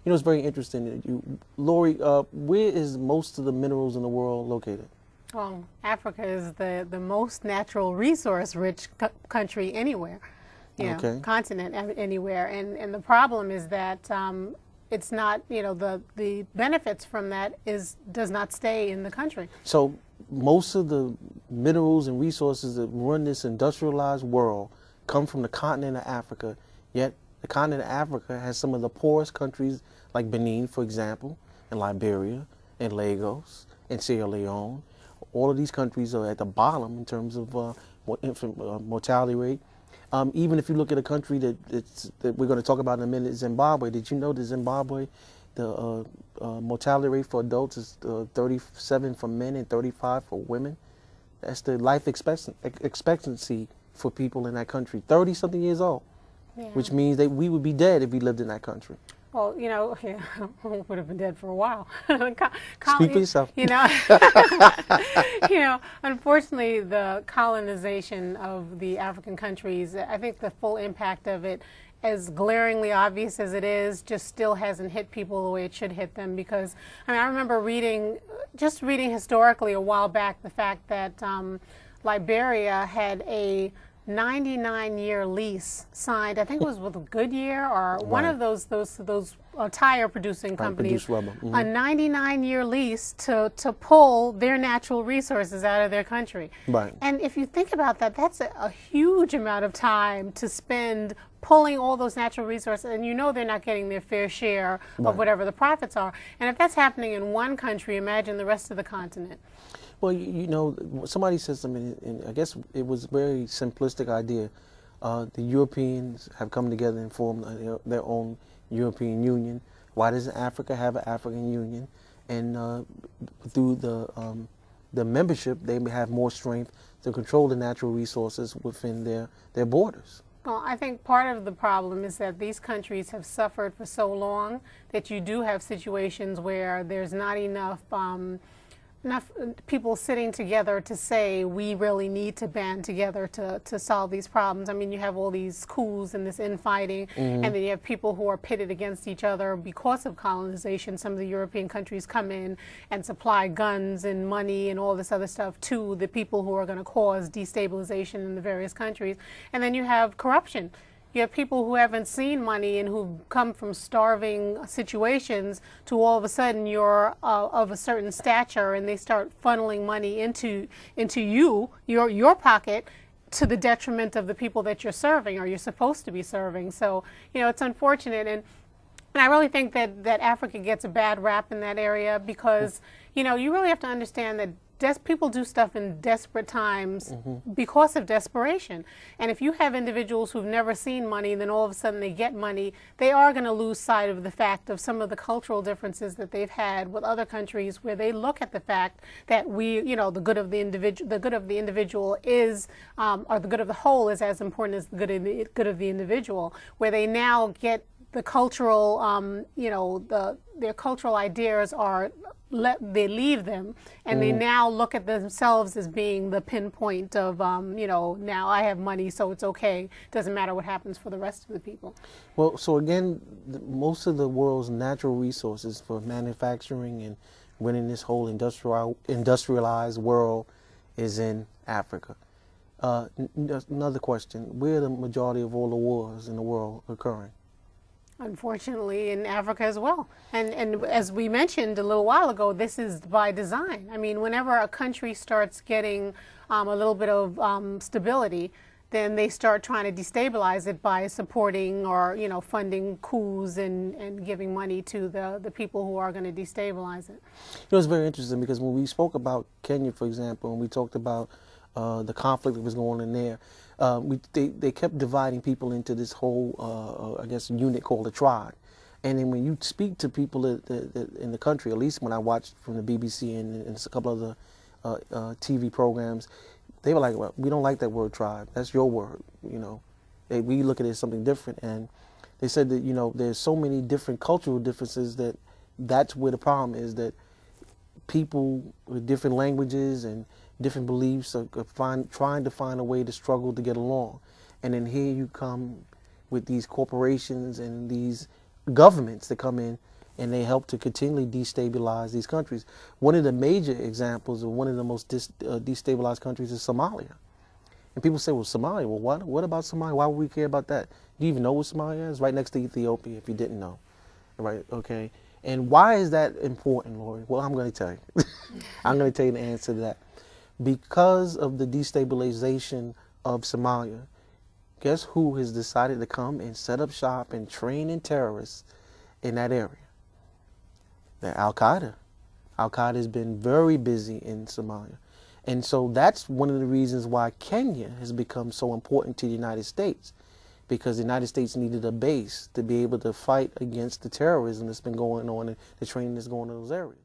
You know, it's very interesting. Lori, where is most of the minerals in the world located? Well, Africa is the most natural resource rich country anywhere, Okay. continent anywhere. And the problem is that it's not, the benefits from that does not stay in the country. So most of the minerals and resources that run this industrialized world come from the continent of Africa, yet the continent of Africa has some of the poorest countries like Benin, for example, and Liberia, and Lagos, and Sierra Leone. All of these countries are at the bottom in terms of mortality rate. Even if you look at a country that we're going to talk about in a minute, Zimbabwe. Did you know that Zimbabwe, the mortality rate for adults is 37 for men and 35 for women? That's the life expectancy for people in that country, 30-something years old, Yeah. which means that we would be dead if we lived in that country. Well, yeah, we would have been dead for a while. Speak for yourself. Unfortunately, the colonization of the African countries, I think the full impact of it, as glaringly obvious as it is, just still hasn't hit people the way it should hit them. Because, I remember reading historically a while back the fact that Liberia had a 99-year lease signed. I think it was with Goodyear or one of those tire producing companies. Produce rubber. A 99-year lease to pull their natural resources out of their country. Right. And if you think about that, that's a huge amount of time to spend pulling all those natural resources, and they're not getting their fair share of whatever the profits are. And if that's happening in one country, imagine the rest of the continent. Well, somebody said something, and I guess it was a very simplistic idea. The Europeans have come together and formed their own European Union. Why doesn't Africa have an African Union? And through the membership, they have more strength to control the natural resources within their borders. Well, I think part of the problem is that these countries have suffered for so long that you do have situations where there's not enough people sitting together to say we really need to band together to solve these problems. You have all these coups and this infighting, and then you have people who are pitted against each other because of colonization. Some of the European countries come in and supply guns and money and all this other stuff to the people who are going to cause destabilization in the various countries. And then you have corruption. You have people who haven't seen money and who've come from starving situations to all of a sudden you're of a certain stature, and they start funneling money into your pocket to the detriment of the people that you're serving or you're supposed to be serving. So, it's unfortunate. And I really think that Africa gets a bad rap in that area because, you really have to understand that people do stuff in desperate times because of desperation. And if you have individuals who've never seen money and then all of a sudden they get money, they are going to lose sight of the fact of some of the cultural differences that they've had with other countries, where they look at the fact that the good of the individual is, or the good of the whole is as important as the good of the individual, where they now get the cultural, their cultural ideas are they leave them, and they now look at themselves as being the pinpoint of, now I have money, so it's okay. Doesn't matter what happens for the rest of the people. Well, so again, most of the world's natural resources for manufacturing and running this whole industrialized world is in Africa. Another question: where are the majority of all the wars in the world occurring? Unfortunately, in Africa as well. And as we mentioned a little while ago, this is by design. Whenever a country starts getting a little bit of stability, then they start trying to destabilize it by supporting or, funding coups and giving money to the people who are going to destabilize it. It's very interesting because when we spoke about Kenya, for example, and we talked about the conflict that was going on there, they kept dividing people into this whole, unit called a tribe. And then when you speak to people in the country, at least when I watched from the BBC and a couple of the TV programs, they were like, well, we don't like that word tribe. That's your word, we look at it as something different. And they said that, there's so many different cultural differences that's where the problem is, that people with different languages and different beliefs are trying to find a way to struggle to get along. And then here you come with these corporations and these governments that come in and they help to continually destabilize these countries. One of the major examples of one of the most destabilized countries is Somalia. And people say, well, Somalia, well, what about Somalia? Why would we care about that? Do you even know what Somalia is? Right next to Ethiopia, if you didn't know. Right, okay. And why is that important, Lori? Well, I'm going to tell you. I'm going to tell you the answer to that. Because of the destabilization of Somalia, guess who has decided to come and set up shop and train in terrorists in that area? The Al-Qaeda. Al-Qaeda has been very busy in Somalia. And so that's one of the reasons why Kenya has become so important to the United States, because the United States needed a base to be able to fight against the terrorism that's been going on and the training that's going on in those areas.